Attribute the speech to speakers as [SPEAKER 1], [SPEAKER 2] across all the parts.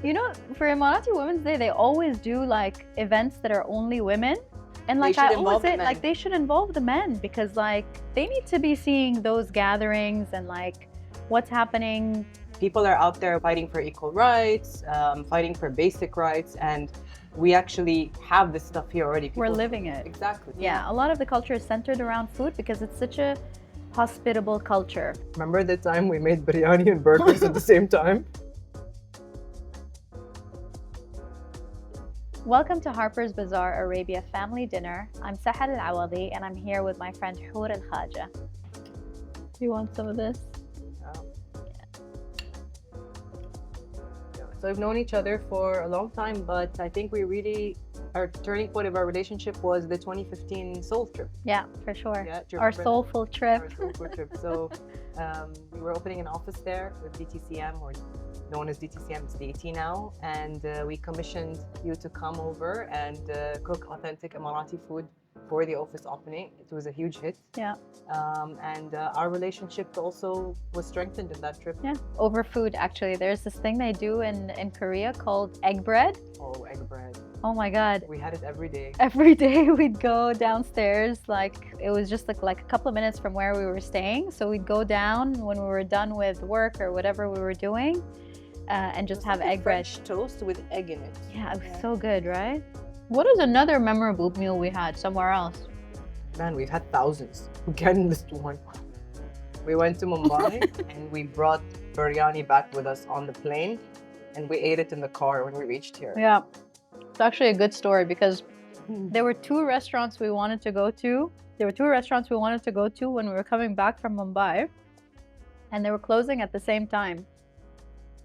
[SPEAKER 1] You know, for Emirati Women's Day, they always do like events that are only women. And like I always say, like they should involve the men because like they need to be seeing those gatherings and like what's happening.
[SPEAKER 2] People are out there fighting for equal rights, fighting for basic rights, and we actually have this stuff here already.
[SPEAKER 1] We're living it.
[SPEAKER 2] Exactly.
[SPEAKER 1] Yeah, a lot of the culture is centered around food because it's such a hospitable culture.
[SPEAKER 2] Remember the time we made biryani and burgers at the same time?
[SPEAKER 1] Welcome to Harper's Bazaar Arabia family dinner. I'm Sahar Al Awadhi and I'm here with my friend Hoor Alkhaja. You want some of this?
[SPEAKER 2] So we've known each other for a long time, but I think our turning point of our relationship was the 2015 Seoul trip.
[SPEAKER 1] Yeah, for sure.
[SPEAKER 2] Yeah,
[SPEAKER 1] our soulful trip.
[SPEAKER 2] Our soulful trip. So we were opening an office there with DTCM, or known as DTCM, it's DAT now, and we commissioned you to come over and cook authentic Emirati food for the office opening. It was a huge hit.
[SPEAKER 1] Yeah.
[SPEAKER 2] And our relationship also was strengthened in that trip.
[SPEAKER 1] Yeah, over food actually. There's this thing they do in Korea called egg bread.
[SPEAKER 2] Oh, egg bread.
[SPEAKER 1] Oh my God.
[SPEAKER 2] We had it every day.
[SPEAKER 1] Every day we'd go downstairs, like it was just like a couple of minutes from where we were staying. So we'd go down when we were done with work or whatever we were doing and just have egg bread.
[SPEAKER 2] French toast with egg in it.
[SPEAKER 1] Yeah, it was so good, right? What is another memorable meal we had somewhere else?
[SPEAKER 2] Man, we've had thousands. We can't list one. We went to Mumbai and we brought biryani back with us on the plane and we ate it in the car when we reached here.
[SPEAKER 1] Yeah, it's actually a good story because there were two restaurants we wanted to go to. When we were coming back from Mumbai and they were closing at the same time.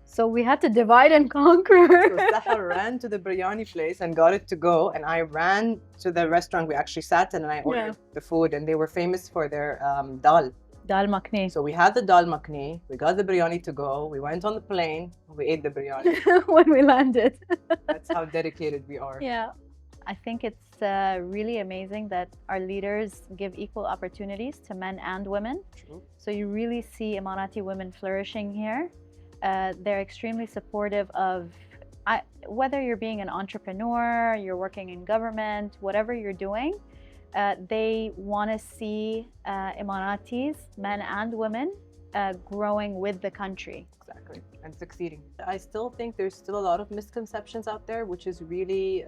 [SPEAKER 1] So we had to divide and conquer.
[SPEAKER 2] So Sahar ran to the biryani place and got it to go, and I ran to the restaurant we actually sat in and I ordered the food, and they were famous for their dal.
[SPEAKER 1] Dal makhni.
[SPEAKER 2] So we had the dal makhni, we got the biryani to go, we went on the plane, we ate the biryani.
[SPEAKER 1] When we landed.
[SPEAKER 2] That's how dedicated we are.
[SPEAKER 1] Yeah. I think it's really amazing that our leaders give equal opportunities to men and women.
[SPEAKER 2] True.
[SPEAKER 1] So you really see Emirati women flourishing here. They're extremely supportive of whether you're being an entrepreneur, you're working in government, whatever you're doing, they want to see Emiratis, men and women, growing with the country.
[SPEAKER 2] Exactly, and succeeding. I still think there's still a lot of misconceptions out there, which is really,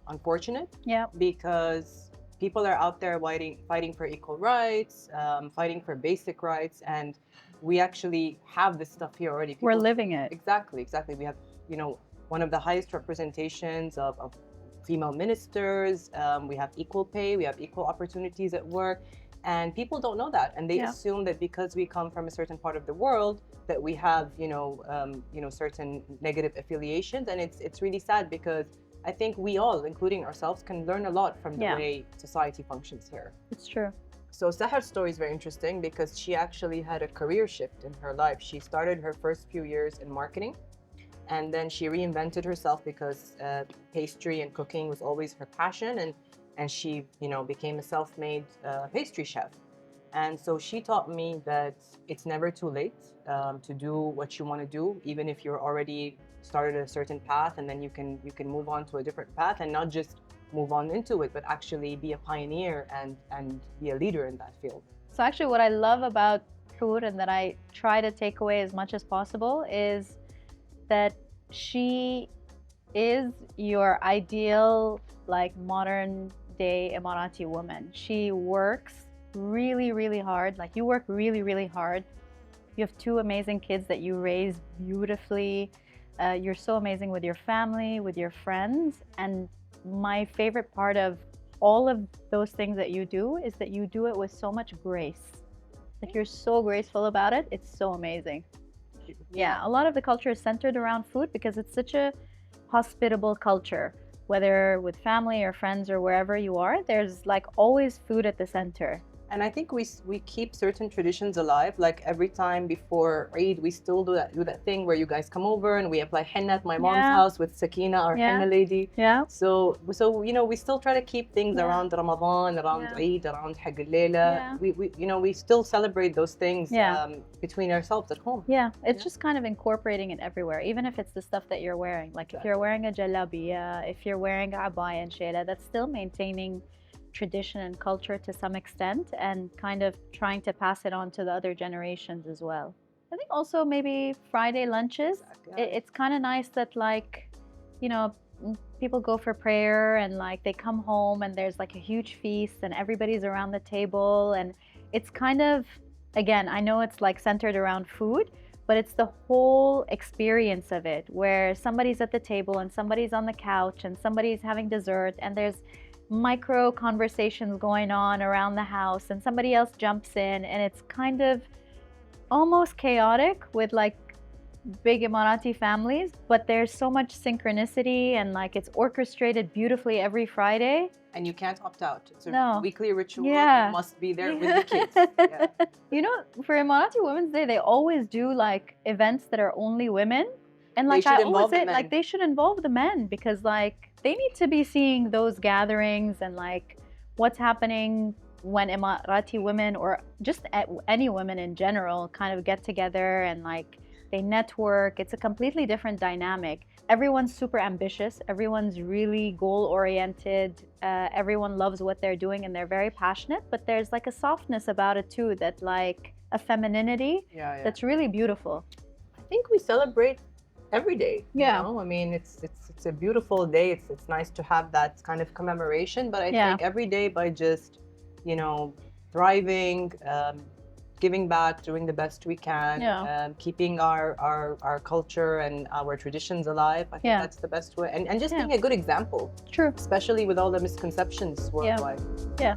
[SPEAKER 2] unfortunate.
[SPEAKER 1] Yeah.
[SPEAKER 2] Because people are out there fighting for equal rights, fighting for basic rights, and we actually have this stuff here already.
[SPEAKER 1] We're living it.
[SPEAKER 2] Exactly. We have, one of the highest representations of female ministers. We have equal pay. We have equal opportunities at work. And people don't know that. And they assume that because we come from a certain part of the world, that we have, certain negative affiliations. And it's really sad because I think we all, including ourselves, can learn a lot from the way society functions here.
[SPEAKER 1] It's true.
[SPEAKER 2] So Sahar's story is very interesting because she actually had a career shift in her life. She started her first few years in marketing, and then she reinvented herself because pastry and cooking was always her passion, and she became a self-made pastry chef. And so she taught me that it's never too late to do what you want to do, even if you're already started a certain path, and then you can move on to a different path and not just move on into it, but actually be a pioneer and be a leader in that field.
[SPEAKER 1] So actually what I love about Hoor and that I try to take away as much as possible is that she is your ideal like modern day Emirati woman. She works really, really hard. Like you work really, really hard. You have two amazing kids that you raise beautifully. You're so amazing with your family, with your friends. And my favorite part of all of those things that you do is that you do it with so much grace. Like you're so graceful about it. It's so amazing. Yeah, a lot of the culture is centered around food because it's such a hospitable culture. Whether with family or friends or wherever you are, there's like always food at the center.
[SPEAKER 2] And I think we keep certain traditions alive. Like every time before Eid, we still do that thing where you guys come over and we apply henna at my mom's house with Sakina, our henna lady.
[SPEAKER 1] Yeah.
[SPEAKER 2] So you know, we still try to keep things around Ramadan, around Eid, around Haq al-Layla. We you know, we still celebrate those things between ourselves at home.
[SPEAKER 1] Yeah, it's just kind of incorporating it everywhere, even if it's the stuff that you're wearing. Like if you're wearing a jalabiya, if you're wearing a abaya and shayla, that's still maintaining tradition and culture to some extent and kind of trying to pass it on to the other generations as well. I think also maybe Friday lunches, it's kind of nice that, like, you know, people go for prayer and like they come home and there's like a huge feast and everybody's around the table, and it's kind of, again, I know it's like centered around food, but it's the whole experience of it where somebody's at the table and somebody's on the couch and somebody's having dessert and there's micro conversations going on around the house and somebody else jumps in, and it's kind of almost chaotic with like big Emirati families, but there's so much synchronicity and like it's orchestrated beautifully every Friday.
[SPEAKER 2] And you can't opt out. It's a weekly ritual. You must be there with the kids.
[SPEAKER 1] You know, for Emirati Women's Day, they always do like events that are only women. And like I always say, like they should involve the men, because like they need to be seeing those gatherings and like what's happening when Emirati women, or just any women in general, kind of get together and like they network. It's a completely different dynamic. Everyone's super ambitious. Everyone's really goal-oriented. Everyone loves what they're doing and they're very passionate, but there's like a softness about it too, that like a femininity that's really beautiful.
[SPEAKER 2] I think we celebrate every day. You know? I mean, it's a beautiful day. It's nice to have that kind of commemoration, but I think every day, by just, you know, thriving, giving back, doing the best we can, keeping our culture and our traditions alive, I think that's the best way. And just being a good example.
[SPEAKER 1] True.
[SPEAKER 2] Especially with all the misconceptions worldwide.
[SPEAKER 1] Yeah.